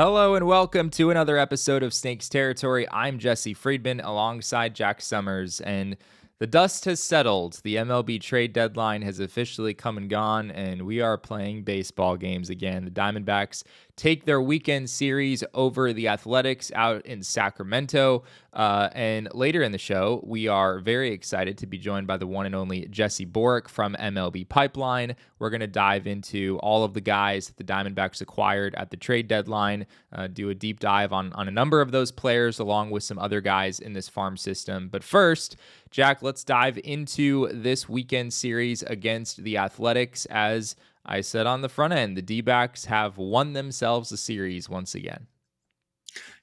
Hello and welcome to another episode of Snakes Territory. I'm Jesse Friedman alongside Jack Sommers, and the dust has settled. The MLB trade deadline has officially come and gone, and we are playing baseball games again. The Diamondbacks take their weekend series over the Athletics out in Sacramento. And later in the show, we are very excited to be joined by the one and only Jesse Borek from MLB Pipeline. We're going to dive into all of the guys that the Diamondbacks acquired at the trade deadline, do a deep dive on a number of those players, along with some other guys in this farm system. But first, Jack, let's dive into this weekend series against the Athletics. As I said on the front end, the D-backs have won themselves a series once again.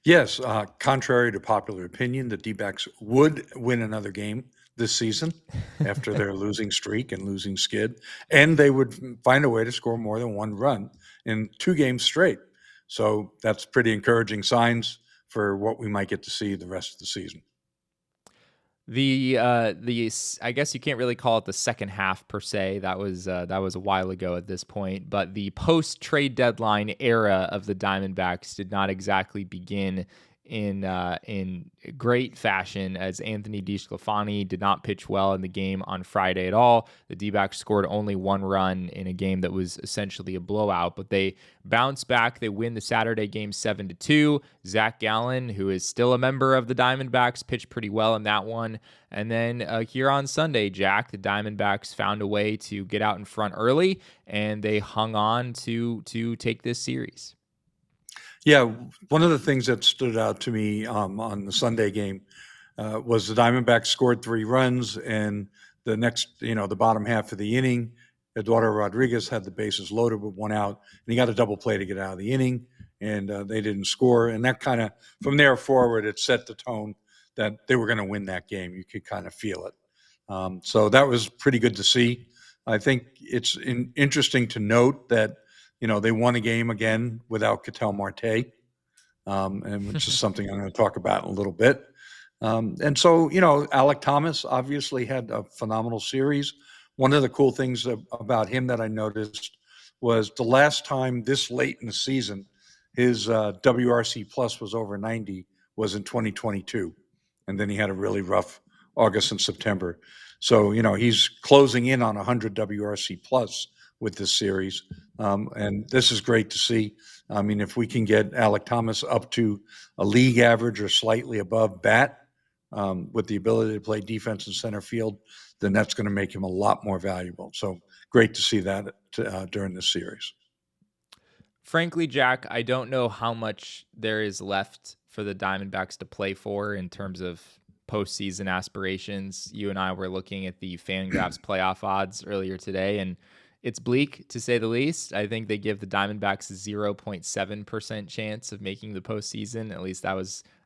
Yes, contrary to popular opinion, the D-backs would win another game this season after their losing streak and losing skid, and they would find a way to score more than one run in 2 games straight. So that's pretty encouraging signs for what we might get to see the rest of the season. I guess you can't really call it the second half per se. That was a while ago at this point, but the post trade deadline era of the Diamondbacks did not exactly begin in great fashion, as Anthony DeSclafani did not pitch well in the game on Friday at all. The D-backs scored only 1 run in a game that was essentially a blowout, but they bounce back. They win the Saturday game 7-2. Zach Gallen, who is still a member of the Diamondbacks, pitched pretty well in that one. And then here on Sunday, Jack, the Diamondbacks found a way to get out in front early, and they hung on to take this series. Yeah, one of the things that stood out to me on the Sunday game was the Diamondbacks scored 3 runs, and the the bottom half of the inning, Eduardo Rodriguez had the bases loaded with 1 out, and he got a double play to get out of the inning, and they didn't score. And that kind of, from there forward, it set the tone that they were going to win that game. You could kind of feel it. So that was pretty good to see. I think it's interesting to note that they won a game again without Ketel Marte, and which is something I'm going to talk about in a little bit. And so, Alek Thomas obviously had a phenomenal series. One of the cool things about him that I noticed was the last time this late in the season, his WRC plus was over 90 was in 2022. And then he had a really rough August and September. So, he's closing in on 100 WRC plus with this series. And this is great to see. I mean, if we can get Alek Thomas up to a league average or slightly above bat with the ability to play defense in center field, then that's going to make him a lot more valuable. So great to see that during this series. Frankly, Jack, I don't know how much there is left for the Diamondbacks to play for in terms of postseason aspirations. You and I were looking at the Fangraphs playoff odds earlier today, and it's bleak, to say the least. I think they give the Diamondbacks a 0.7% chance of making the postseason. At least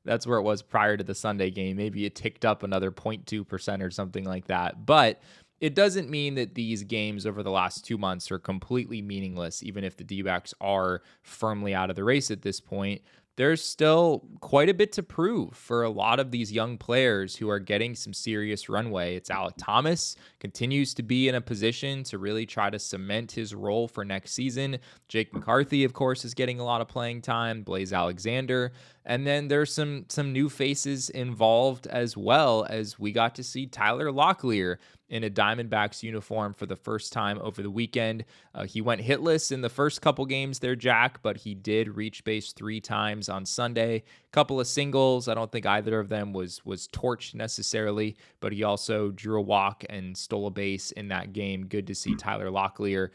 that's where it was prior to the Sunday game. Maybe it ticked up another 0.2% or something like that. But it doesn't mean that these games over the last 2 months are completely meaningless, even if the D-backs are firmly out of the race at this point. There's still quite a bit to prove for a lot of these young players who are getting some serious runway. It's Alek Thomas continues to be in a position to really try to cement his role for next season. Jake McCarthy, of course, is getting a lot of playing time. Blaze Alexander. And then there's some new faces involved, as well as we got to see Tyler Locklear in a Diamondbacks uniform for the first time over the weekend. He went hitless in the first couple games there, Jack, but he did reach base 3 times on Sunday. Couple of singles. I don't think either of them was torched necessarily, but he also drew a walk and stole a base in that game. Good to see Tyler Locklear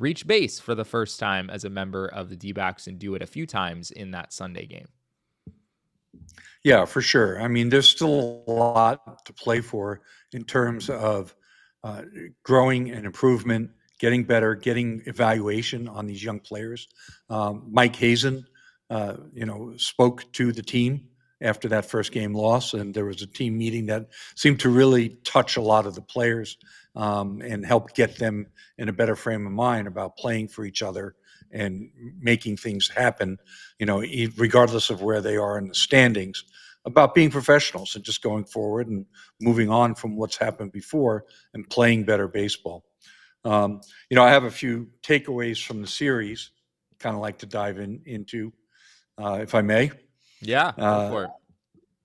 reach base for the first time as a member of the D-backs and do it a few times in that Sunday game. Yeah, for sure. I mean, there's still a lot to play for in terms of growing and improvement, getting better, getting evaluation on these young players. Mike Hazen, spoke to the team after that first game loss, and there was a team meeting that seemed to really touch a lot of the players and help get them in a better frame of mind about playing for each other and making things happen, regardless of where they are in the standings, about being professionals and just going forward and moving on from what's happened before and playing better baseball. I have a few takeaways from the series, kind of like to dive into. if I may. Yeah, go Uh, for it.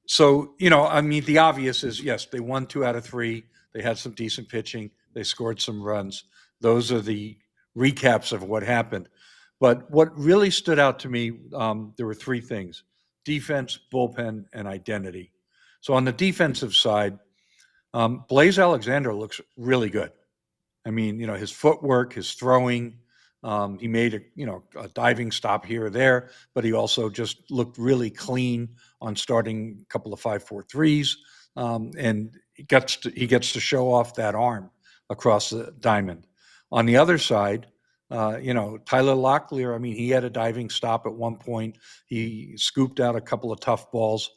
so, I mean, the obvious is yes, they won 2 out of 3. They had some decent pitching. They scored some runs. Those are the recaps of what happened. But what really stood out to me, there were 3 things: defense, bullpen, and identity. So on the defensive side, Blaze Alexander looks really good. I mean, his footwork, his throwing. He made a diving stop here or there, but he also just looked really clean on starting a couple of 5.43s, and he gets to show off that arm across the diamond. On the other side, Tyler Locklear. I mean, he had a diving stop at one point. He scooped out a couple of tough balls.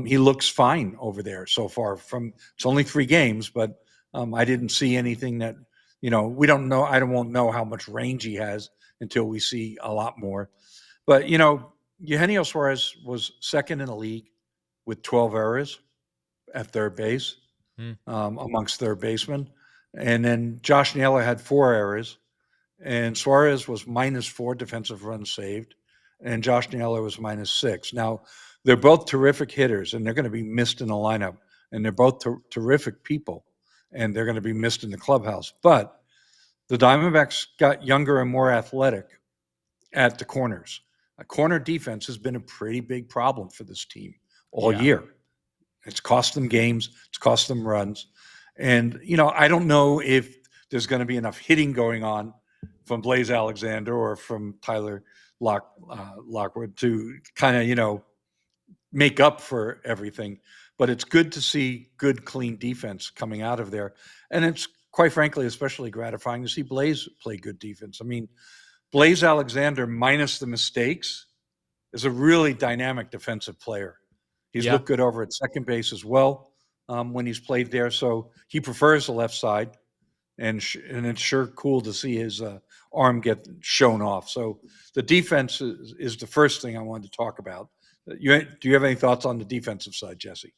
He looks fine over there so far. It's only 3 games, but I didn't see anything that we don't know. I won't know how much range he has until we see a lot more. But Eugenio Suarez was second in the league with 12 errors at third base, Hmm. amongst third basemen, and then Josh Naylor had 4 errors, and Suarez was -4 defensive runs saved, and Josh Naylor was -6. Now they're both terrific hitters, and they're going to be missed in the lineup, and they're both terrific people, and they're going to be missed in the clubhouse. But the Diamondbacks got younger and more athletic at the corners. A corner defense has been a pretty big problem for this team all Yeah. year. It's cost them games, it's cost them runs. And, I don't know if there's going to be enough hitting going on from Blaze Alexander or from Tyler Lockwood to kind of, make up for everything. But it's good to see good, clean defense coming out of there. And it's quite frankly, especially gratifying to see Blaze play good defense. I mean, Blaze Alexander, minus the mistakes, is a really dynamic defensive player. He's Yeah. looked good over at second base as well, when he's played there. So he prefers the left side, and it's sure cool to see his arm get shown off. So the defense is the first thing I wanted to talk about. Do you have any thoughts on the defensive side, Jesse?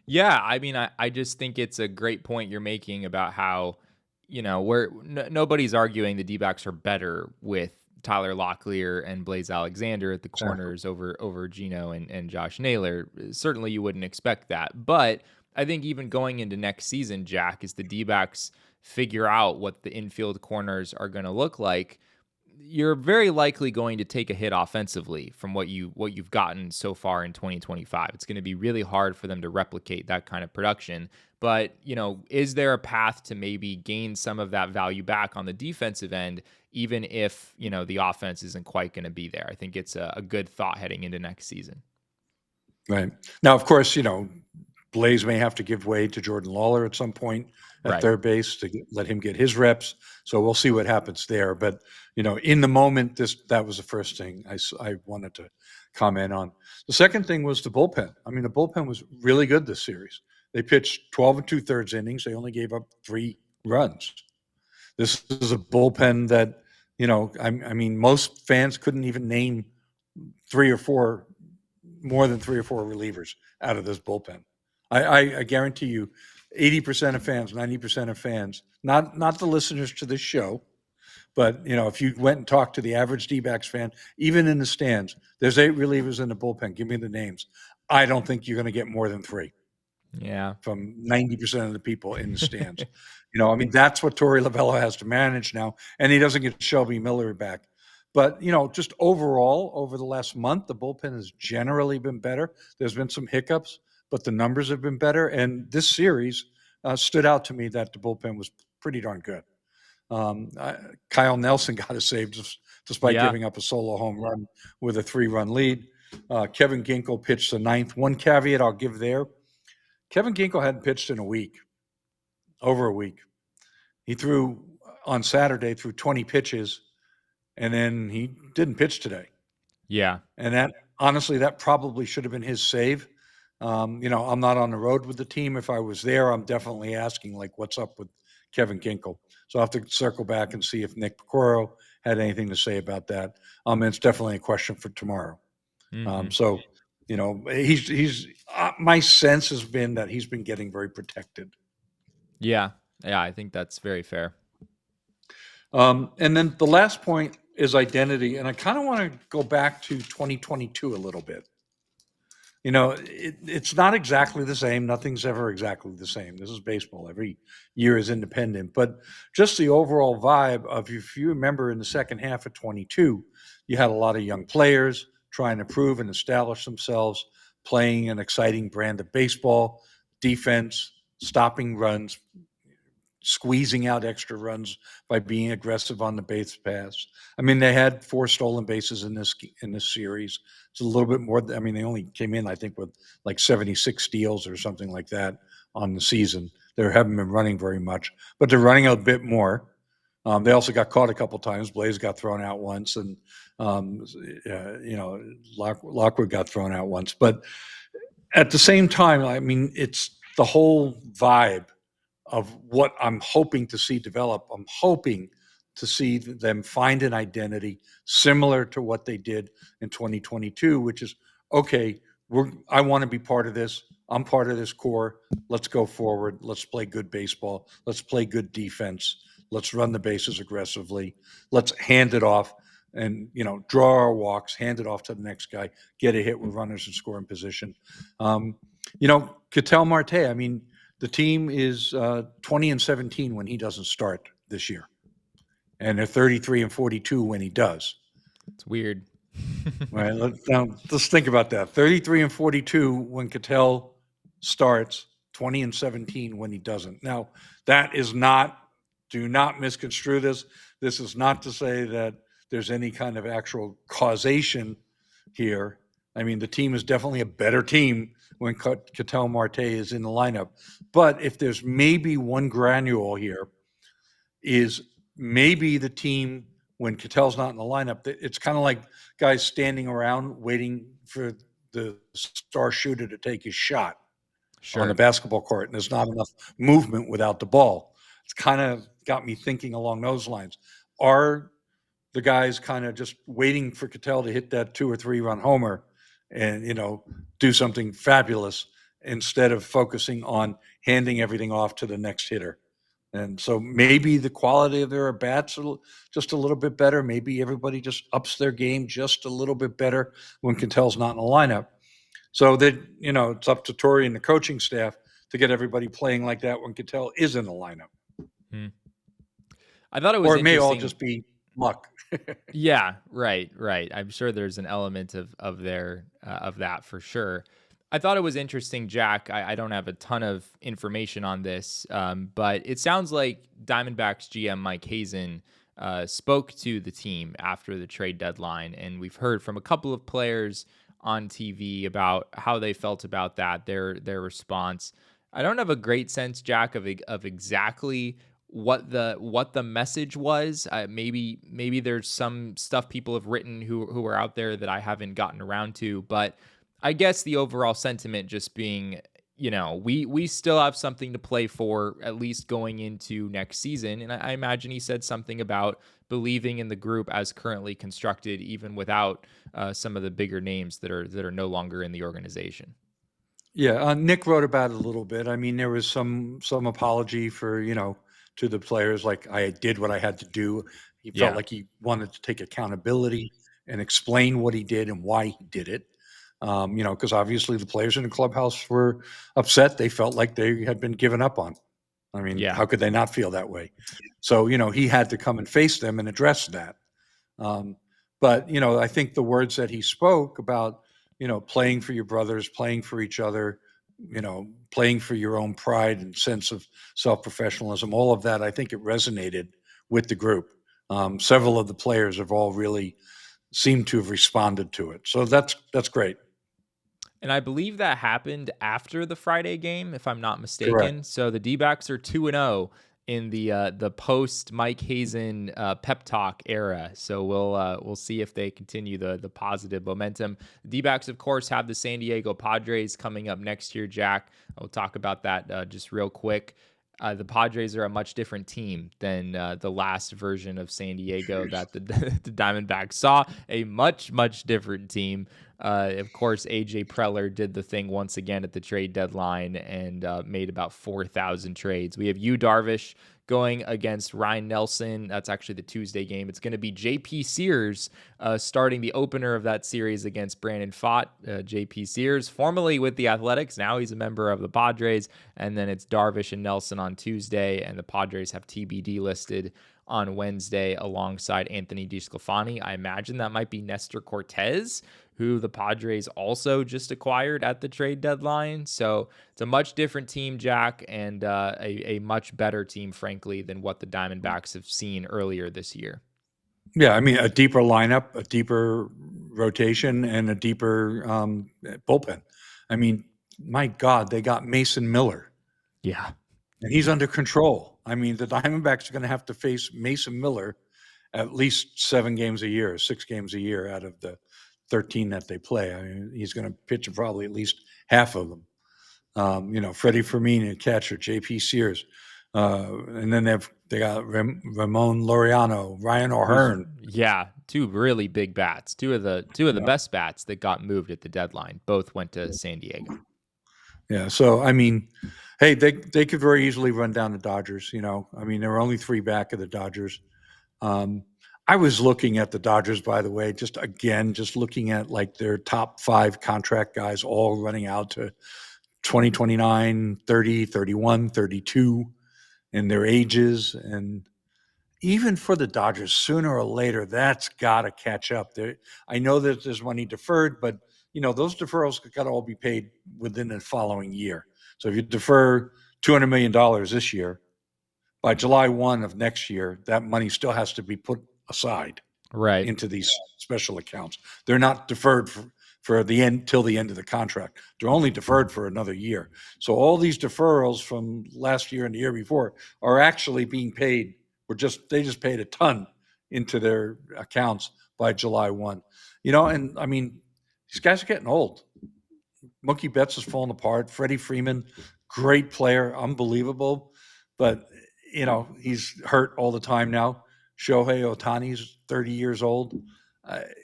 Yeah, I mean, I just think it's a great point you're making about how, nobody's arguing the D-backs are better with Tyler Locklear and Blaze Alexander at the Exactly. corners over Gino and Josh Naylor. Certainly you wouldn't expect that. But I think even going into next season, Jack, as the D-backs figure out what the infield corners are going to look like, you're very likely going to take a hit offensively from what you've gotten so far in 2025. It's going to be really hard for them to replicate that kind of production. But, is there a path to maybe gain some of that value back on the defensive end, even if, the offense isn't quite going to be there? I think it's a good thought heading into next season. Right. Now, of course, Blaze may have to give way to Jordan Lawler at some point at Right. third base to let him get his reps. So we'll see what happens there. But in the moment, that was the first thing I wanted to comment on. The second thing was the bullpen. I mean, the bullpen was really good this series. They pitched 12 and 2/3 innings. They only gave up 3 runs. This is a bullpen that I mean, most fans couldn't even name 3 or 4 more than 3 or 4 relievers out of this bullpen. I guarantee you, 80% of fans, 90% of fans, not the listeners to this show, but if you went and talked to the average D-backs fan, even in the stands, there's 8 relievers in the bullpen. Give me the names. I don't think you're going to get more than 3 Yeah. from 90% of the people in the stands. I mean, that's what Torey Lovullo has to manage now, and he doesn't get Shelby Miller back. But, just overall, over the last month, the bullpen has generally been better. There's been some hiccups, but the numbers have been better. And this series stood out to me that the bullpen was pretty darn good. Kyle Nelson got a save despite Yeah. giving up a solo home run with a 3-run lead. Kevin Ginkel pitched the ninth. One caveat I'll give there: Kevin Ginkel hadn't pitched in over a week. He threw on Saturday through 20 pitches, and then he didn't pitch today. Yeah. And that, honestly, that probably should have been his save. I'm not on the road with the team. If I was there, I'm definitely asking, like, what's up with Kevin Ginkel? So I'll have to circle back and see if Nick Picoro had anything to say about that. And it's definitely a question for tomorrow. Mm-hmm. So, he's my sense has been that he's been getting very protected. Yeah. Yeah. I think that's very fair. And then the last point is identity. And I kind of want to go back to 2022 a little bit. It's not exactly the same. Nothing's ever exactly the same. This is baseball. Every year is independent. But just the overall vibe of, if you remember in the second half of 22, you had a lot of young players trying to prove and establish themselves, playing an exciting brand of baseball, defense, stopping runs, squeezing out extra runs by being aggressive on the base pass. I mean, they had 4 stolen bases in this series. It's a little bit more. I mean, they only came in, I think, with like 76 steals or something like that on the season. They haven't been running very much, but they're running a bit more. They also got caught a couple times. Blaze got thrown out once, and Lockwood got thrown out once. But at the same time, I mean, it's the whole vibe of what I'm hoping to see develop. I'm hoping to see them find an identity similar to what they did in 2022, which is, okay, I want to be part of this. I'm part of this core. Let's go forward. Let's play good baseball. Let's play good defense. Let's run the bases aggressively. Let's hand it off and, draw our walks, hand it off to the next guy, get a hit with runners in scoring position. Ketel Marte, I mean, the team is 20-17 when he doesn't start this year, and they're 33-42 when he does. It's weird. Right? Let's think about that. 33-42 when Ketel starts, 20-17 when he doesn't. Now, that is not. Do not misconstrue this. This is not to say that there's any kind of actual causation here. I mean, the team is definitely a better team when Ketel Marte is in the lineup. But if there's maybe one granule here, is maybe the team, when Ketel's not in the lineup, it's kind of like guys standing around waiting for the star shooter to take his shot on the basketball court, and there's not enough movement without the ball. It's kind of got me thinking along those lines. Are the guys kind of just waiting for Ketel to hit that 2 or 3 run homer and, do something fabulous instead of focusing on handing everything off to the next hitter? And so maybe the quality of their bats are just a little bit better. Maybe everybody just ups their game just a little bit better when Ketel's not in the lineup. So that, it's up to Torrey and the coaching staff to get everybody playing like that when Ketel is in the lineup. I thought it was Or it may all just be luck. Yeah, right. I'm sure there's an element of that for sure. I thought it was interesting, Jack. I don't have a ton of information on this, but it sounds like Diamondbacks GM Mike Hazen spoke to the team after the trade deadline, and we've heard from a couple of players on TV about how they felt about that, their response. I don't have a great sense, Jack, of exactly what the message was. Maybe there's some stuff people have written who are out there that I haven't gotten around to, but I guess the overall sentiment just being, we still have something to play for, at least going into next season. And I imagine he said something about believing in the group as currently constructed, even without some of the bigger names that are no longer in the organization. Yeah, Nick wrote about it a little bit. I mean, there was some apology for, to the players, like, I did what I had to do. He felt like he wanted to take accountability and explain what he did and why he did it. Because obviously the players in the clubhouse were upset. They felt like they had been given up on. I mean, how could they not feel that way? So, he had to come and face them and address that. But, I think the words that he spoke about, playing for your brothers, playing for each other, playing for your own pride and sense of self-professionalism, all of that, I think it resonated with the group. Several of the players have all really seemed to have responded to it. So that's great. And I believe that happened after the Friday game, if I'm not mistaken. Correct. So the D-backs are 2-0 in the post Mike Hazen pep talk era. So we'll see if they continue the positive momentum. The D-backs, of course, have the San Diego Padres coming up next year, Jack. I'll talk about that just real quick. The Padres are a much different team than the last version of San Diego that the Diamondbacks saw. A much, much different team. Of course, AJ Preller did the thing once again at the trade deadline and made about 4,000 trades. We have Yu Darvish going against Ryan Nelson. That's actually the Tuesday game. It's going to be JP Sears starting the opener of that series against Brandon Pfaadt. JP Sears, formerly with the Athletics, now he's a member of the Padres. And then it's Darvish and Nelson on Tuesday, and the Padres have TBD listed on Wednesday alongside Anthony DeSclafani. I imagine that might be Nestor Cortez, who the Padres also just acquired at the trade deadline. So it's a much different team, Jack, and a much better team, frankly, than what the Diamondbacks have seen earlier this year. Yeah, I mean, a deeper lineup, a deeper rotation, and a deeper bullpen. I mean, my God, they got Mason Miller. Yeah. And he's under control. I mean, the Diamondbacks are going to have to face Mason Miller at least 7 games a year, 6 games a year out of the 13 that they play. I mean, he's going to pitch probably at least half of them. Freddie Fermin, catcher, JP Sears. And then they got Ramon Laureano, Ryan O'Hearn. Yeah, 2 really big bats. Two of the best bats that got moved at the deadline. Both went to San Diego. Yeah, so I mean, hey, they could very easily run down the Dodgers. I mean, there were only 3 back of the Dodgers. I was looking at the Dodgers, by the way, just looking at like their top 5 contract guys all running out to 2029, 30, 31, 32 in their ages. And even for the Dodgers, sooner or later, that's got to catch up. I know that there's money deferred, but those deferrals got to all be paid within the following year. So if you defer $200 million this year, by July 1 of next year, that money still has to be put aside into these special accounts. They're not deferred for the end till the end of the contract. They're only deferred for another year. So all these deferrals from last year and the year before are actually being paid. They just paid a ton into their accounts by July 1. And I mean, these guys are getting old. Mookie Betts is falling apart. Freddie Freeman, great player, unbelievable, but he's hurt all the time now. Shohei Ohtani's 30 years old.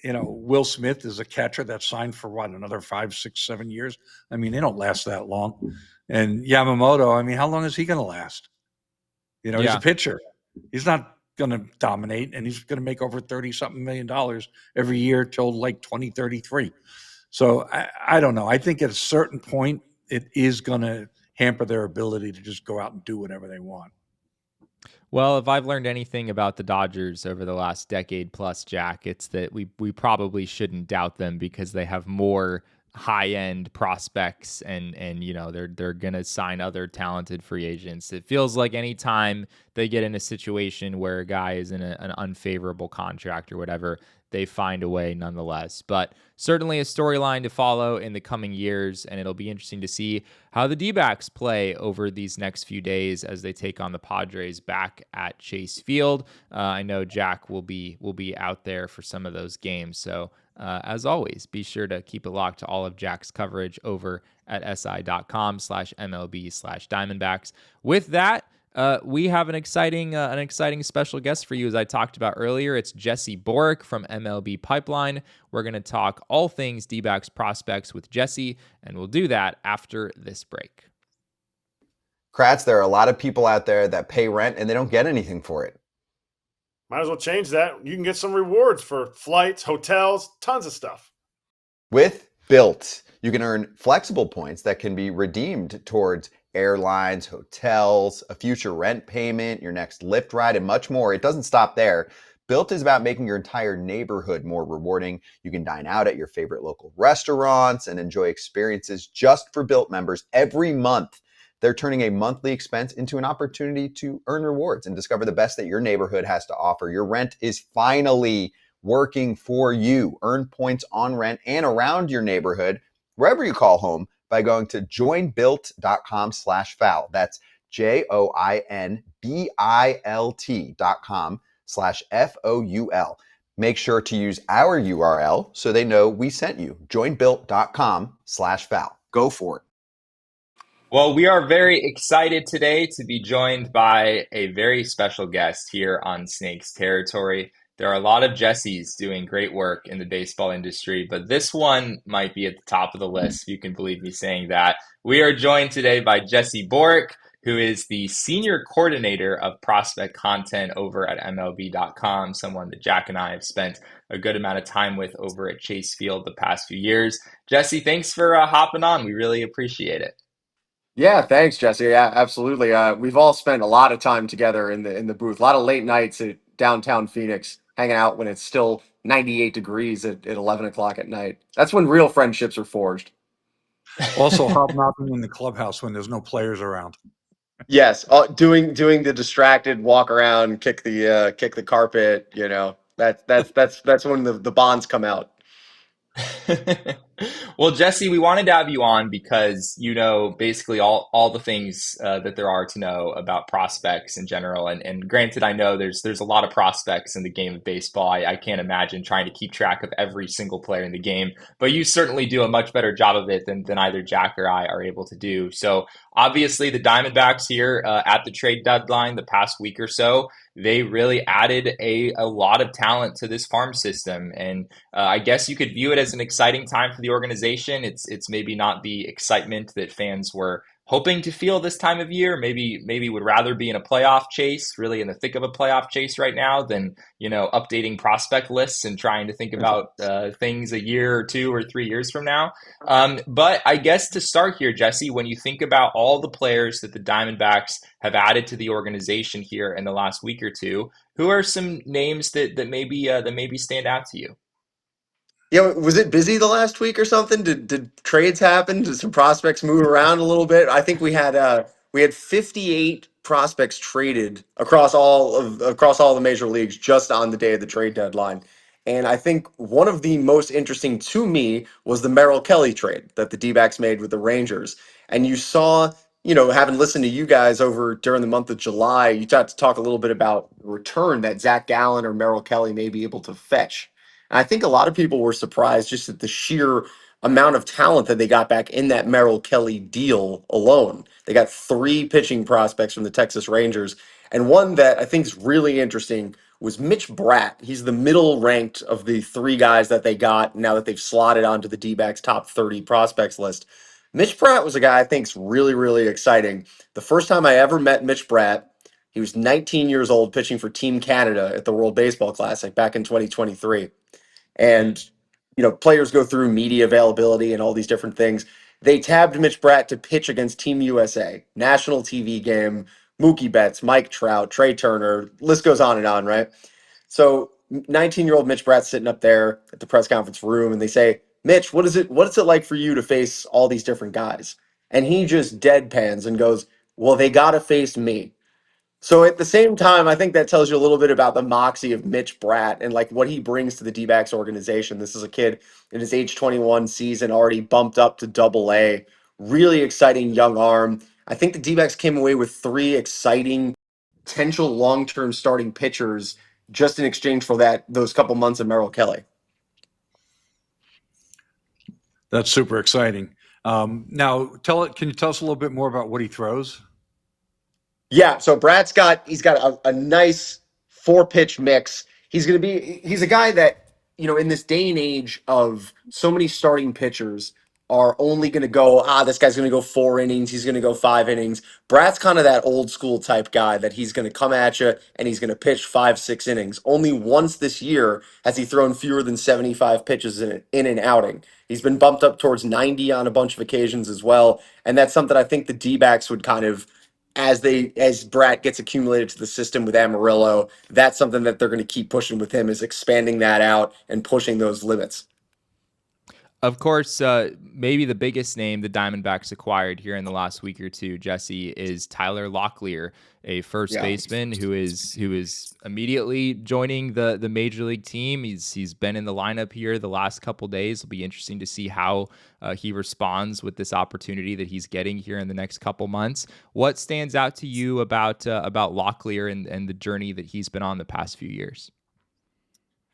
Will Smith is a catcher that's signed for another 5, 6, 7 years. I mean, they don't last that long. And Yamamoto, I mean, how long is he going to last? He's a pitcher. He's not going to dominate, and he's going to make over $30-something million every year till like 2033. So I don't know. I think at a certain point, it is going to hamper their ability to just go out and do whatever they want. Well, if I've learned anything about the Dodgers over the last decade plus, Jack, it's that we probably shouldn't doubt them because they have more high-end prospects and they're going to sign other talented free agents. It feels like anytime they get in a situation where a guy is in an unfavorable contract or whatever, they find a way nonetheless. But certainly a storyline to follow in the coming years, and it'll be interesting to see how the D-backs play over these next few days as they take on the Padres back at Chase Field. I know Jack will be out there for some of those games, so as always, be sure to keep it locked to all of Jack's coverage over at si.com/MLB/Diamondbacks. With that, we have an exciting special guest for you, as I talked about earlier. It's Jesse Borek from MLB Pipeline. We're going to talk all things D-backs prospects with Jesse, and we'll do that after this break. Kratz, there are a lot of people out there that pay rent and they don't get anything for it. Might as well change that. You can get some rewards for flights, hotels, tons of stuff. With Built, you can earn flexible points that can be redeemed towards airlines, hotels, a future rent payment, your next Lyft ride, and much more. It doesn't stop there. Built is about making your entire neighborhood more rewarding. You can dine out at your favorite local restaurants and enjoy experiences just for Built members every month. They're turning a monthly expense into an opportunity to earn rewards and discover the best that your neighborhood has to offer. Your rent is finally working for you. Earn points on rent and around your neighborhood, wherever you call home, by going to joinbuilt.com/foul. That's joinbilt.com/FOUL. Make sure to use our URL so they know we sent you. joinbuilt.com/foul. Go for it. Well, we are very excited today to be joined by a very special guest here on Snakes Territory. There are a lot of Jessies doing great work in the baseball industry, but this one might be at the top of the list, if you can believe me saying that. We are joined today by Jesse Borek, who is the senior coordinator of prospect content over at MLB.com, someone that Jack and I have spent a good amount of time with over at Chase Field the past few years. Jesse, thanks for hopping on. We really appreciate it. Yeah, thanks, Jesse. Yeah, absolutely. We've all spent a lot of time together in the booth. A lot of late nights at downtown Phoenix, hanging out when it's still 98 degrees at 11 o'clock at night. That's when real friendships are forged. Also hobnobbing in the clubhouse when there's no players around. Yes, doing the distracted walk around, kick the carpet. That's when the bonds come out. Well, Jesse, we wanted to have you on because you know basically all the things that there are to know about prospects in general. And granted, I know there's a lot of prospects in the game of baseball. I can't imagine trying to keep track of every single player in the game, but you certainly do a much better job of it than either Jack or I are able to do. So obviously, the Diamondbacks here at the trade deadline the past week or so, they really added a lot of talent to this farm system. And I guess you could view it as an exciting time for the organization. It's maybe not the excitement that fans were hoping to feel this time of year. Maybe would rather be in a playoff chase, really in the thick of a playoff chase right now, than updating prospect lists and trying to think about things a year or 2 or 3 years from now. But I guess to start here, Jesse, when you think about all the players that the Diamondbacks have added to the organization here in the last week or two, who are some names that maybe stand out to you? Yeah, was it busy the last week or something? Did trades happen? Did some prospects move around a little bit? I think we had 58 prospects traded across all the major leagues just on the day of the trade deadline. And I think one of the most interesting to me was the Merrill Kelly trade that the D-backs made with the Rangers. And you saw, having listened to you guys over during the month of July, you got to talk a little bit about the return that Zach Gallen or Merrill Kelly may be able to fetch. And I think a lot of people were surprised just at the sheer amount of talent that they got back in that Merrill Kelly deal alone. They got 3 pitching prospects from the Texas Rangers, and one that I think is really interesting was Mitch Bratt. He's the middle ranked of the 3 guys that they got now that they've slotted onto the D-backs top 30 prospects list. Mitch Bratt was a guy I think is really, really exciting. The first time I ever met Mitch Bratt, he was 19 years old pitching for Team Canada at the World Baseball Classic back in 2023. And players go through media availability and all these different things. They tabbed Mitch Bratt to pitch against Team USA, national TV game, Mookie Betts, Mike Trout, Trey Turner, list goes on and on, right? So 19-year-old Mitch Bratt sitting up there at the press conference room, and they say, Mitch, what is it like for you to face all these different guys? And he just deadpans and goes, well, they got to face me. So at the same time, I think that tells you a little bit about the moxie of Mitch Bratt and like what he brings to the D-backs organization. This is a kid in his age 21 season, already bumped up to Double A. Really exciting young arm. I think the D-backs came away with 3 exciting potential long-term starting pitchers just in exchange for those couple months of Merrill Kelly. That's super exciting. Now, can you tell us a little bit more about what he throws? Yeah, so he's got a nice 4-pitch mix. He's a guy that, in this day and age of so many starting pitchers are only going to go, this guy's going to go 4 innings, he's going to go 5 innings. Bratt's kind of that old school type guy that he's going to come at you and he's going to pitch 5-6 innings. Only once this year has he thrown fewer than 75 pitches in an outing. He's been bumped up towards 90 on a bunch of occasions as well, and that's something I think the D-backs would kind of, as Bratt gets accumulated to the system with Amarillo, that's something that they're going to keep pushing with him, is expanding that out and pushing those limits. Of course, maybe the biggest name the Diamondbacks acquired here in the last week or two, Jesse, is Tyler Locklear, a first baseman who is immediately joining the major league team. He's been in the lineup here the last couple days. It'll be interesting to see how he responds with this opportunity that he's getting here in the next couple months. What stands out to you about Locklear and the journey that he's been on the past few years?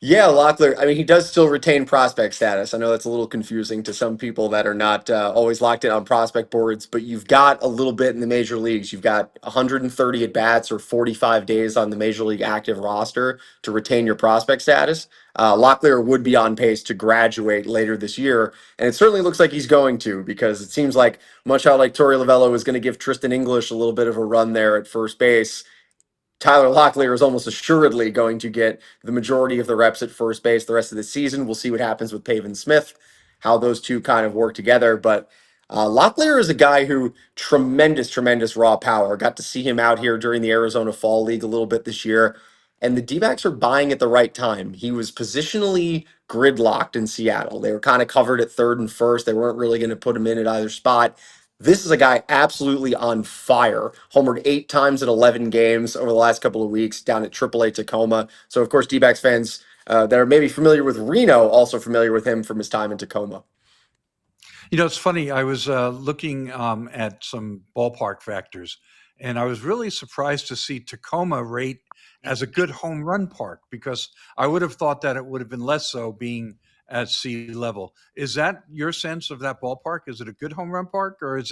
Yeah, Locklear. I mean, he does still retain prospect status. I know that's a little confusing to some people that are not always locked in on prospect boards, but you've got a little bit in the major leagues. You've got 130 at bats or 45 days on the major league active roster to retain your prospect status. Locklear would be on pace to graduate later this year, and it certainly looks like he's going to, because it seems like, much how like Torey Lovello was going to give Tristan English a little bit of a run there at first base, Tyler Locklear is almost assuredly going to get the majority of the reps at first base the rest of the season. We'll see what happens with Pavin Smith, how those two kind of work together. But Locklear is a guy who tremendous raw power. Got to see him out here during the Arizona Fall League a little bit this year. And the D-backs are buying at the right time. He was positionally gridlocked in Seattle. They were kind of covered at third and first. They weren't really going to put him in at either spot. This is a guy absolutely on fire. Homered 8 times in 11 games over the last couple of weeks down at AAA Tacoma. So, of course, D-backs fans that are maybe familiar with Reno also familiar with him from his time in Tacoma. You know, it's funny. I was looking at some ballpark factors, and I was really surprised to see Tacoma rate as a good home run park, because I would have thought that it would have been less so, being at sea level. Is that your sense of that ballpark? Is it a good home run park, or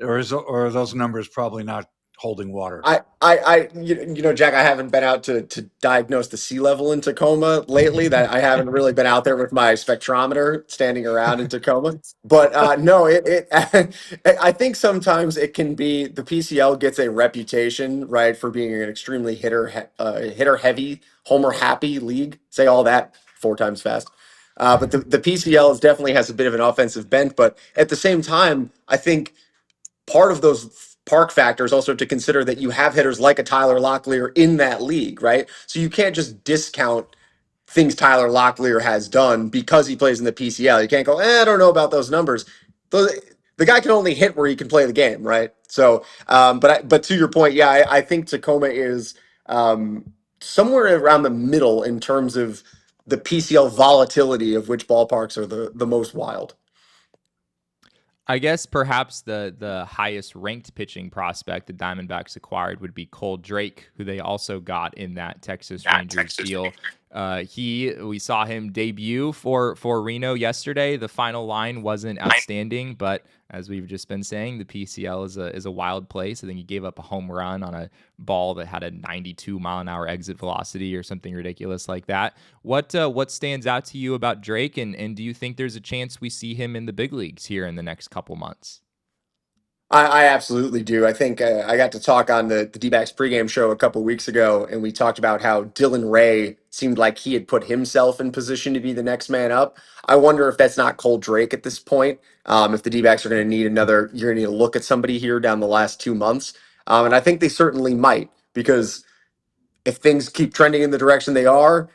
are those numbers probably not holding water? You know, Jack, I haven't been out to diagnose the sea level in Tacoma lately. That I haven't really been out there with my spectrometer standing around in Tacoma. But no, I think sometimes it can be, the PCL gets a reputation, right, for being an extremely hitter heavy, homer happy league. Say all that 4 times fast. But the PCL definitely has a bit of an offensive bent. But at the same time, I think part of those park factors also to consider that you have hitters like a Tyler Locklear in that league, right? So you can't just discount things Tyler Locklear has done because he plays in the PCL. You can't go, I don't know about those numbers. The guy can only hit where he can play the game, right? So, but to your point, yeah, I think Tacoma is somewhere around the middle in terms of the PCL volatility of which ballparks are the most wild. I guess perhaps the highest ranked pitching prospect the Diamondbacks acquired would be Kohl Drake, who they also got in that Texas Rangers deal. We saw him debut for Reno yesterday. The final line wasn't outstanding, but as we've just been saying, the PCL is a wild place. I think he gave up a home run on a ball that had a 92 mile an hour exit velocity or something ridiculous like that. What stands out to you about Drake, and do you think there's a chance we see him in the big leagues here in the next couple months? I absolutely do. I think I got to talk on the D-backs pregame show a couple weeks ago, and we talked about how Dylan Ray seemed like he had put himself in position to be the next man up. I wonder if that's not Kohl Drake at this point. If the D-backs are going to need you're going to need to look at somebody here down the last 2 months. And I think they certainly might, because if things keep trending in the direction they are,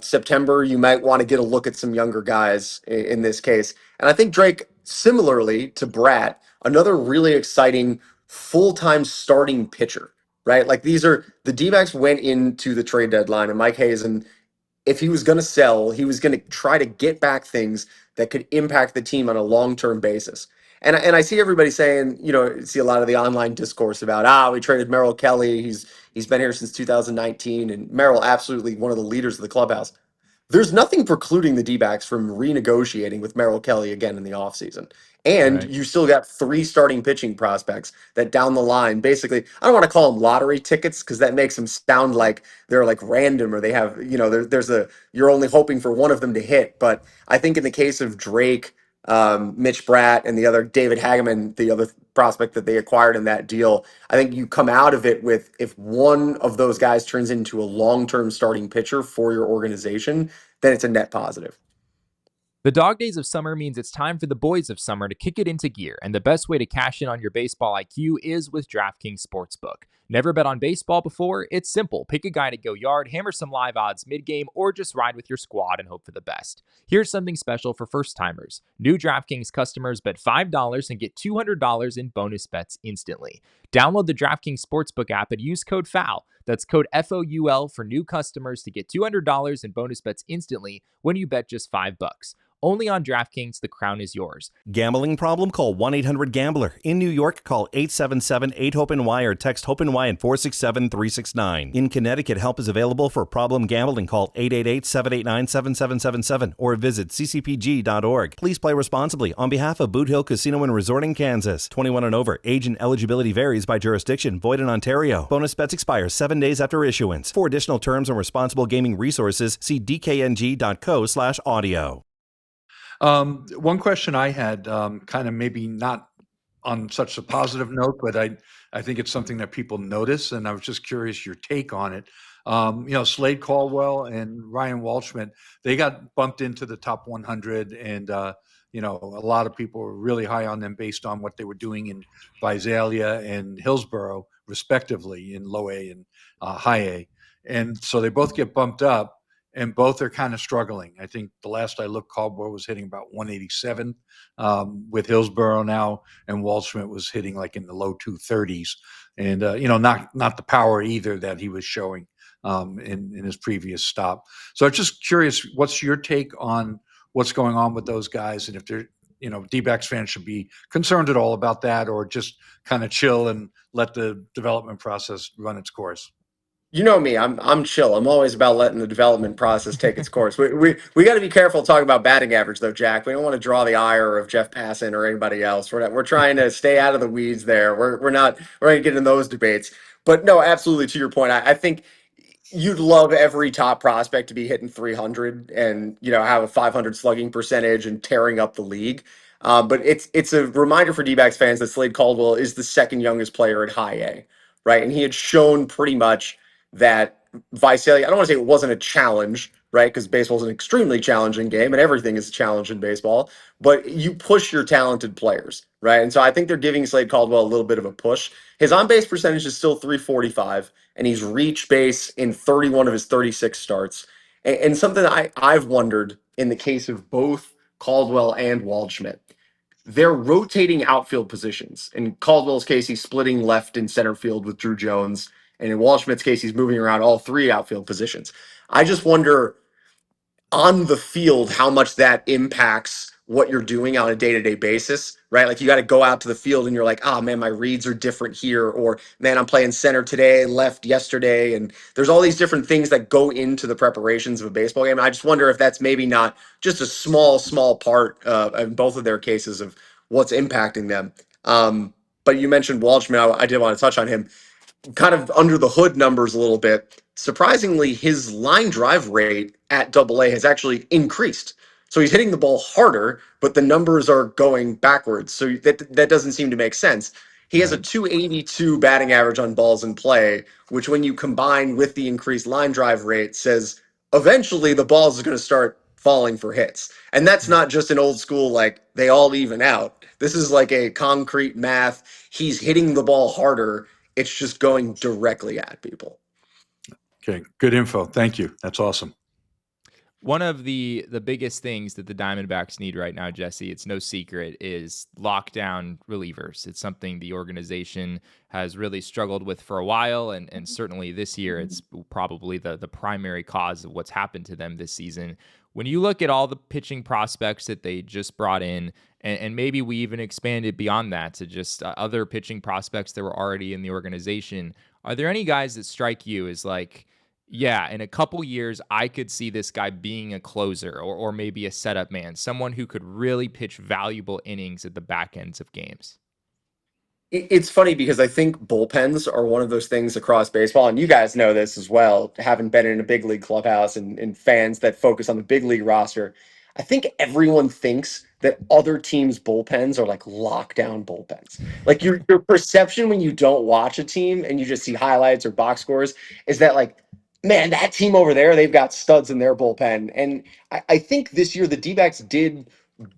September, you might want to get a look at some younger guys in this case. And I think Drake, similarly to Bratt, another really exciting full-time starting pitcher, right? Like, these are the D-backs went into the trade deadline, and Mike Hazen, if he was going to sell, he was going to try to get back things that could impact the team on a long-term basis. And I see everybody saying, you know, see a lot of the online discourse about, we traded Merrill Kelly. He's been here since 2019, and Merrill, absolutely one of the leaders of the clubhouse. There's nothing precluding the D-backs from renegotiating with Merrill Kelly again in the offseason. And Right. you still got 3 starting pitching prospects that down the line, basically, I don't want to call them lottery tickets, because that makes them sound like they're like random, or they have, you know, you're only hoping for one of them to hit. But I think in the case of Drake, Mitch Bratt, and the other David Hageman, the other prospect that they acquired in that deal, I think you come out of it with, if one of those guys turns into a long-term starting pitcher for your organization, then it's a net positive. The dog days of summer means it's time for the boys of summer to kick it into gear, and the best way to cash in on your baseball IQ is with DraftKings Sportsbook. Never bet on baseball before? It's simple. Pick a guy to go yard, hammer some live odds mid-game, or just ride with your squad and hope for the best. Here's something special for first-timers. New DraftKings customers bet $5 and get $200 in bonus bets instantly. Download the DraftKings Sportsbook app and use code FOUL. That's code FOUL for new customers to get $200 in bonus bets instantly when you bet just $5. Only on DraftKings, the crown is yours. Gambling problem? Call 1-800-GAMBLER. In New York, call 877-8-HOPE-NY or text HOPE-NY at 467-369. In Connecticut, help is available for problem gambling. Call 888-789-7777 or visit ccpg.org. Please play responsibly on behalf of Boot Hill Casino and Resort in Kansas. 21 and over. Age and eligibility varies by jurisdiction. Void in Ontario. Bonus bets expire 7 days after issuance. For additional terms and responsible gaming resources, see dkng.co/audio. One question I had, kind of maybe not on such a positive note, but I think it's something that people notice, and I was just curious your take on it. Slade Caldwell and Ryan Waldschmidt, they got bumped into the top 100, and a lot of people were really high on them based on what they were doing in Visalia and Hillsborough, respectively, in low A and high A. And so they both get bumped up, and both are kind of struggling. I think the last I looked, Caldwell was hitting about 187 with Hillsborough now, and Waldschmidt was hitting like in the low 230s, and not the power either that he was showing in his previous stop. So I'm just curious, what's your take on what's going on with those guys, and if they're D-backs fans should be concerned at all about that, or just kind of chill and let the development process run its course? You know me, I'm chill. I'm always about letting the development process take its course. We got to be careful talking about batting average, though, Jack. We don't want to draw the ire of Jeff Passan or anybody else. We're trying to stay out of the weeds there. We're not going to get in those debates. But no, absolutely, to your point, I think you'd love every top prospect to be hitting 300 and have a 500 slugging percentage and tearing up the league. But it's a reminder for D-backs fans that Slade Caldwell is the second youngest player at high A, right? And he had shown pretty much that Visalia, I don't want to say it wasn't a challenge, right? Because baseball is an extremely challenging game and everything is a challenge in baseball, but you push your talented players, right? And so I think they're giving Slade Caldwell a little bit of a push. His on-base percentage is still 345, and he's reached base in 31 of his 36 starts. And something that I've wondered in the case of both Caldwell and Waldschmidt, they're rotating outfield positions. In Caldwell's case, he's splitting left and center field with Drew Jones. And in Waldschmidt's case, he's moving around all three outfield positions. I just wonder on the field how much that impacts what you're doing on a day-to-day basis, right? Like you got to go out to the field and you're like, oh man, my reads are different here, or man, I'm playing center today, left yesterday. And there's all these different things that go into the preparations of a baseball game. I just wonder if that's maybe not just a small part in both of their cases of what's impacting them. But you mentioned Waldschmidt. I did want to touch on him. Kind of under the hood numbers a little bit. Surprisingly, his line drive rate at AA has actually increased. So he's hitting the ball harder, but the numbers are going backwards. So that doesn't seem to make sense. He has a 282 batting average on balls in play, which when you combine with the increased line drive rate says eventually the balls are going to start falling for hits. And that's not just an old school, like they all even out. This is like a concrete math. He's hitting the ball harder. It's just going directly at people. Okay, good info. Thank you. That's awesome. One of the biggest things that the Diamondbacks need right now, Jesse, it's no secret, is lockdown relievers. It's something the organization has really struggled with for a while, and certainly this year it's probably the primary cause of what's happened to them this season. When you look at all the pitching prospects that they just brought in, and maybe we even expanded beyond that to just other pitching prospects that were already in the organization, are there any guys that strike you as like, yeah, in a couple years, I could see this guy being a closer or maybe a setup man, someone who could really pitch valuable innings at the back ends of games? It's funny because I think bullpens are one of those things across baseball, and you guys know this as well, having been in a big league clubhouse and fans that focus on the big league roster. I think everyone thinks that other teams' bullpens are like lockdown bullpens. Like your perception when you don't watch a team and you just see highlights or box scores is that like, man, that team over there, they've got studs in their bullpen. And I think this year the D-backs did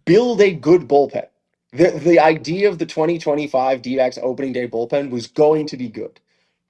build a good bullpen. The idea of the 2025 D-backs opening day bullpen was going to be good.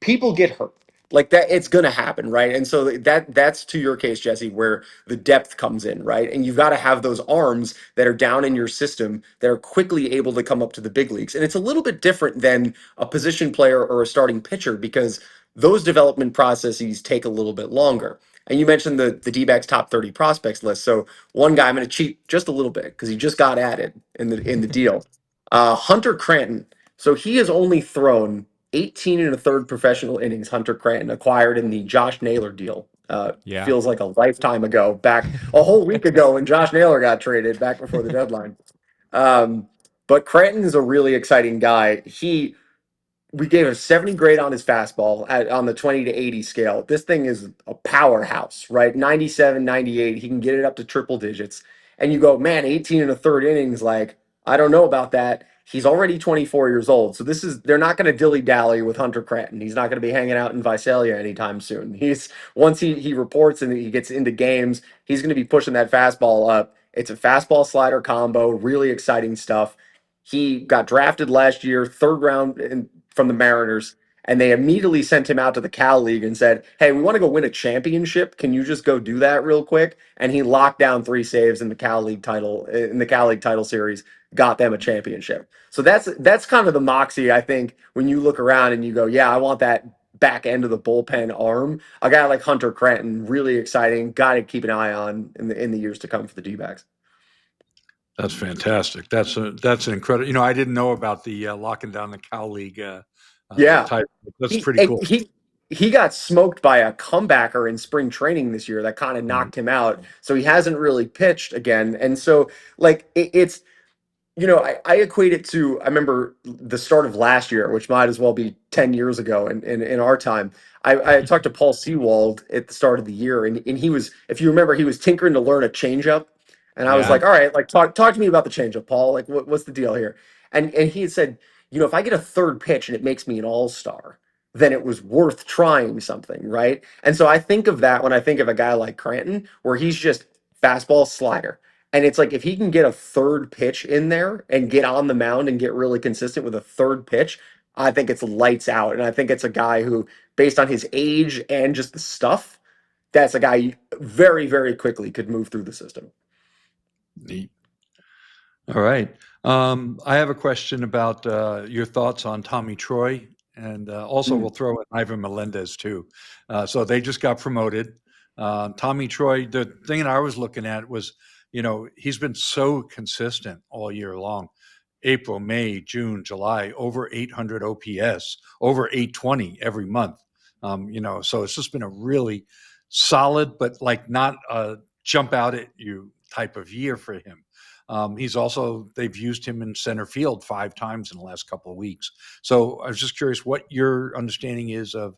People get hurt. Like that, it's going to happen, right? And so that's to your case, Jesse, where the depth comes in, right? And you've got to have those arms that are down in your system that are quickly able to come up to the big leagues. And it's a little bit different than a position player or a starting pitcher because those development processes take a little bit longer. And you mentioned the D-backs top 30 prospects list. So one guy, I'm going to cheat just a little bit because he just got added in the deal. Hunter Cranton. So he has only thrown 18 and a third professional innings. Hunter Cranton acquired in the Josh Naylor deal. Yeah. Feels like a lifetime ago, back a whole week ago when Josh Naylor got traded back before the deadline. But Cranton is a really exciting guy. We gave a 70 grade on his fastball on the 20 to 80 scale. This thing is a powerhouse, right? 97, 98. He can get it up to triple digits. And you go, man, 18 and a third innings. Like, I don't know about that. He's already 24 years old. So they're not going to dilly dally with Hunter Cranton. He's not going to be hanging out in Visalia anytime soon. Once he reports and he gets into games, he's going to be pushing that fastball up. It's a fastball slider combo, really exciting stuff. He got drafted last year, third round from the Mariners, and they immediately sent him out to the Cal League and said, "Hey, we want to go win a championship. Can you just go do that real quick?" And he locked down 3 saves in the Cal League title series, got them a championship. So that's kind of the moxie, I think, when you look around and you go, "Yeah, I want that back end of the bullpen arm." A guy like Hunter Cranton, really exciting, got to keep an eye on in the years to come for the D-backs. That's fantastic. That's an incredible. I didn't know about the locking down the Cal League Yeah. type. That's He, pretty cool. he got smoked by a comebacker in spring training this year that kind of knocked him out. So he hasn't really pitched again. And so like it's I equate it to, I remember the start of last year, which might as well be 10 years ago in our time. I talked to Paul Sewald at the start of the year, and he was, if you remember, he was tinkering to learn a changeup. And I was Yeah. like, all right, like talk to me about the changeup, Paul. Like what's the deal here? And he had said, if I get a third pitch and it makes me an all-star, then it was worth trying something, right? And so I think of that when I think of a guy like Cranton, where he's just fastball slider. And it's like if he can get a third pitch in there and get on the mound and get really consistent with a third pitch, I think it's lights out. And I think it's a guy who, based on his age and just the stuff, that's a guy you very, very quickly could move through the system. Neat. All right. I have a question about your thoughts on Tommy Troy, and also we'll throw in Ivan Melendez too. So they just got promoted. Tommy Troy, the thing that I was looking at was, he's been so consistent all year long. April, May, June, July, over 800 OPS, over 820 every month. So it's just been a really solid, but like not a jump out at you type of year for him. They've used him in center field 5 times in the last couple of weeks. So I was just curious what your understanding is of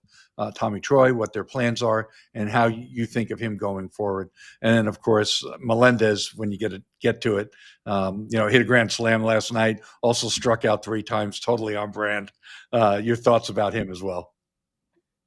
Tommy Troy, what their plans are, and how you think of him going forward. And then, of course, Melendez, when you get to it, hit a grand slam last night, also struck out 3 times, totally on brand. Your thoughts about him as well?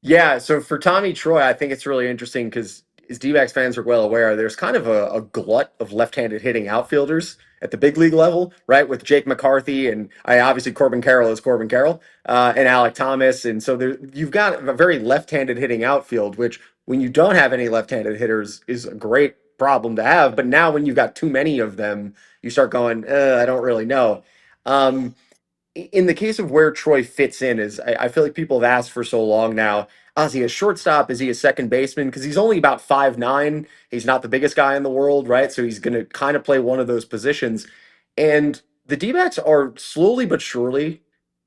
Yeah, so for Tommy Troy, I think it's really interesting because as D-backs fans are well aware, there's kind of a glut of left-handed hitting outfielders at the big league level, right? With Jake McCarthy and obviously Corbin Carroll is Corbin Carroll and Alec Thomas. And so you've got a very left-handed hitting outfield, which when you don't have any left-handed hitters is a great problem to have. But now when you've got too many of them, you start going, I don't really know. In the case of where Troy fits in is I feel like people have asked for so long now, is he a shortstop? Is he a second baseman? Because he's only about 5'9". He's not the biggest guy in the world, right? So he's going to kind of play one of those positions. And the D-backs are slowly but surely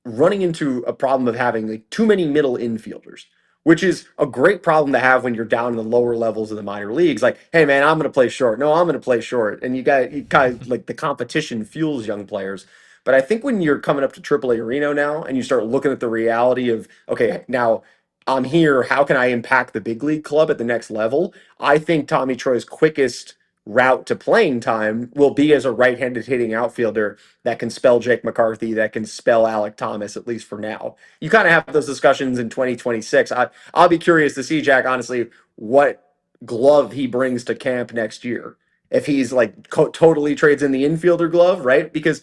running into a problem of having like too many middle infielders, which is a great problem to have when you're down in the lower levels of the minor leagues. Like, hey man, I'm going to play short. No, I'm going to play short. And you guys like the competition fuels young players. But I think when you're coming up to AAA Reno now and you start looking at the reality of, okay, now I'm here, how can I impact the big league club at the next level? I think Tommy Troy's quickest route to playing time will be as a right-handed hitting outfielder that can spell Jake McCarthy, that can spell Alec Thomas, at least for now. You kind of have those discussions in 2026. I'll be curious to see, Jack, honestly, what glove he brings to camp next year. If he's like totally trades in the infielder glove, right? Because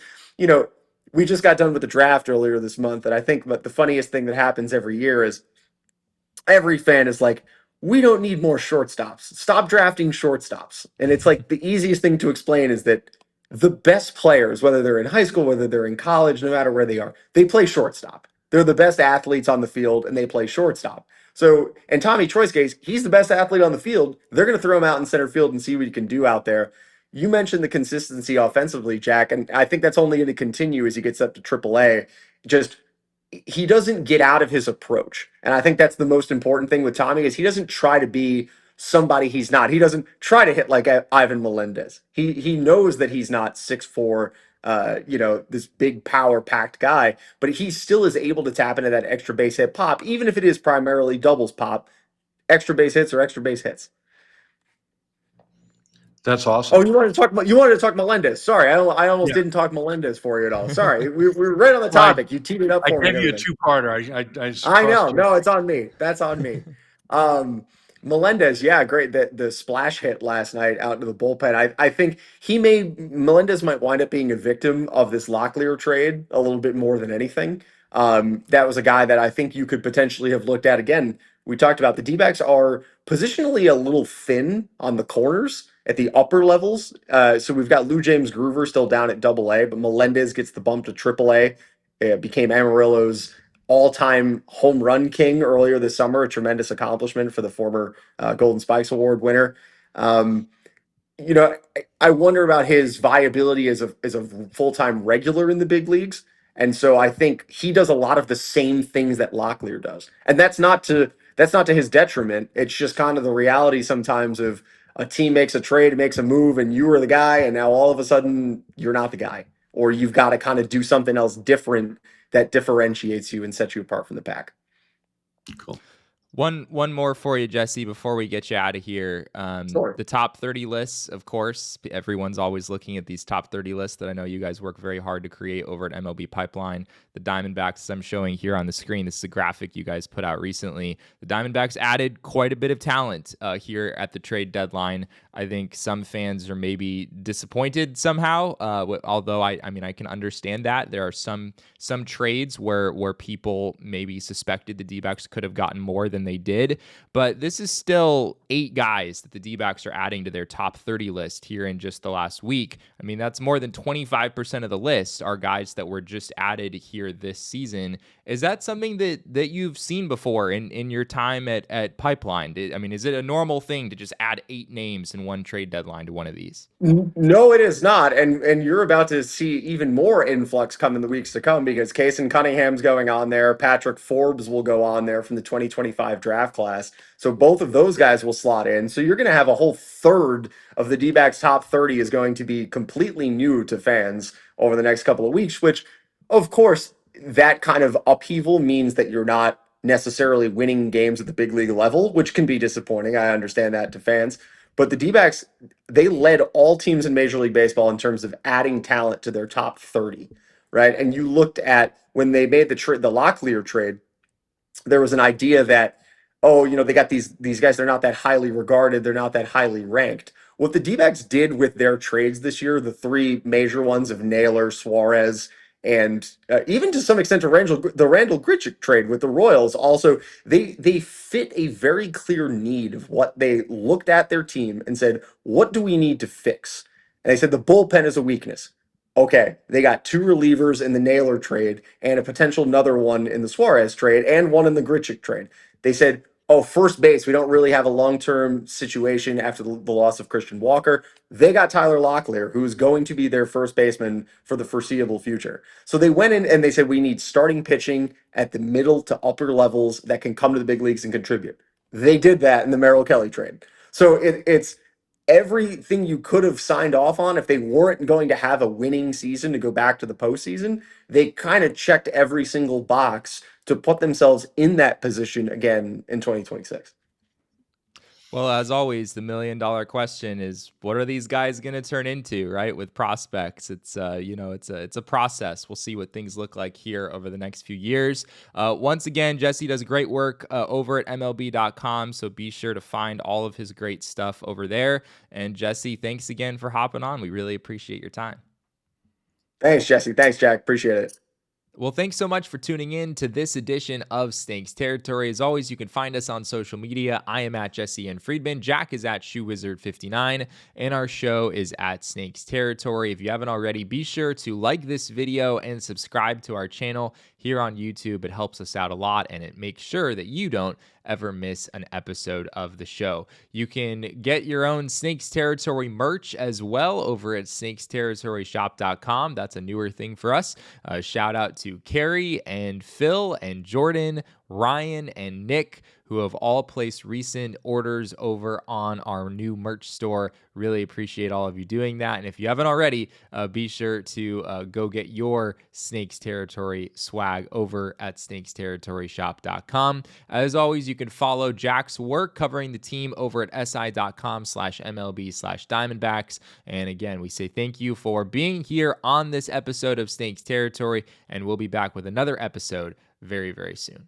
we just got done with the draft earlier this month, and I think that the funniest thing that happens every year is every fan is like, we don't need more shortstops. Stop drafting shortstops. And it's like the easiest thing to explain is that the best players, whether they're in high school, whether they're in college, no matter where they are, they play shortstop. They're the best athletes on the field, and they play shortstop. So, in Tommy Troy's case, he's the best athlete on the field. They're going to throw him out in center field and see what he can do out there. You mentioned the consistency offensively, Jack, and I think that's only going to continue as he gets up to AAA. Just he doesn't get out of his approach, and I think that's the most important thing with Tommy is he doesn't try to be somebody he's not. He doesn't try to hit like Ivan Melendez. He knows that he's not 6'4", this big power packed guy, but he still is able to tap into that extra base hit pop, even if it is primarily doubles pop, extra base hits or extra base hits. That's awesome. Oh, you wanted to talk Melendez. Sorry, I almost didn't talk Melendez for you at all. Sorry, we were right on the topic. You teed it up for me. I gave you a two-parter. I know. No, it's on me. That's on me. Melendez, yeah, great. The splash hit last night out into the bullpen. I think Melendez might wind up being a victim of this Locklear trade a little bit more than anything. That was a guy that I think you could potentially have looked at again. We talked about the D-backs are positionally a little thin on the corners at the upper levels. So we've got Lou James Groover still down at AA, but Melendez gets the bump to AAA. It became Amarillo's all-time home run king earlier this summer, a tremendous accomplishment for the former Golden Spikes Award winner. I wonder about his viability as a full-time regular in the big leagues. And so I think he does a lot of the same things that Locklear does. And that's not to his detriment. It's just kind of the reality sometimes of a team makes a trade, makes a move, and you were the guy, and now all of a sudden you're not the guy. Or you've got to kind of do something else different that differentiates you and sets you apart from the pack. Cool. One more for you, Jesse, before we get you out of here. Sure. The top 30 lists, of course. Everyone's always looking at these top 30 lists that I know you guys work very hard to create over at MLB Pipeline. The Diamondbacks, I'm showing here on the screen, this is a graphic you guys put out recently. The Diamondbacks added quite a bit of talent here at the trade deadline. I think some fans are maybe disappointed somehow, although I can understand that. There are some trades where people maybe suspected the D-backs could have gotten more than they did, but this is still 8 guys that the D-backs are adding to their top 30 list here in just the last week. I mean, that's more than 25% of the list are guys that were just added here this season. Is that something that you've seen before in your time at Pipeline? Is it a normal thing to just add 8 names in one trade deadline to one of these? No, it is not. And you're about to see even more influx come in the weeks to come because Kason Cunningham's going on there. Patrick Forbes will go on there from the 2025 draft class. So both of those guys will slot in. So you're going to have a whole third of the D-backs top 30 is going to be completely new to fans over the next couple of weeks, which, of course, that kind of upheaval means that you're not necessarily winning games at the big league level, which can be disappointing. I understand that to fans. But the D-backs, they led all teams in Major League Baseball in terms of adding talent to their top 30, right? And you looked at when they made the Locklear trade, there was an idea that, they got these guys, they're not that highly regarded, they're not that highly ranked. What the D-backs did with their trades this year, the 3 major ones of Naylor, Suarez, and even to some extent the Randall Grichuk trade with the Royals, also they fit a very clear need of what they looked at their team and said, what do we need to fix? And they said the bullpen is a weakness. Okay, they got 2 relievers in the Naylor trade and a potential another one in the Suarez trade and one in the Grichuk trade. They said, first base, we don't really have a long-term situation after the loss of Christian Walker. They got Tyler Locklear, who is going to be their first baseman for the foreseeable future. So they went in and they said, we need starting pitching at the middle to upper levels that can come to the big leagues and contribute. They did that in the Merrill Kelly trade. So it's everything you could have signed off on if they weren't going to have a winning season to go back to the postseason. They kind of checked every single box to put themselves in that position again in 2026. Well, as always, the $1 million question is, what are these guys going to turn into, right? With prospects, it's a process. We'll see what things look like here over the next few years. Once again, Jesse does great work over at MLB.com, so be sure to find all of his great stuff over there. And Jesse, thanks again for hopping on. We really appreciate your time. Thanks, Jesse. Thanks, Jack. Appreciate it. Well, thanks so much for tuning in to this edition of Snakes Territory. As always, you can find us on social media. I am at Jesse and Friedman. Jack is at ShoeWizard59, and our show is at Snakes Territory. If you haven't already, be sure to like this video and subscribe to our channel here on YouTube. It helps us out a lot, and it makes sure that you don't ever miss an episode of the show. You can get your own Snakes Territory merch as well over at snakesterritoryshop.com. That's a newer thing for us. Shout out to Carrie and Phil and Jordan, Ryan and Nick, who have all placed recent orders over on our new merch store. Really appreciate all of you doing that. And if you haven't already, be sure to go get your Snakes Territory swag over at snakesterritoryshop.com. As always, you can follow Jack's work covering the team over at si.com/MLB/Diamondbacks. And again, we say thank you for being here on this episode of Snakes Territory, and we'll be back with another episode very, very soon.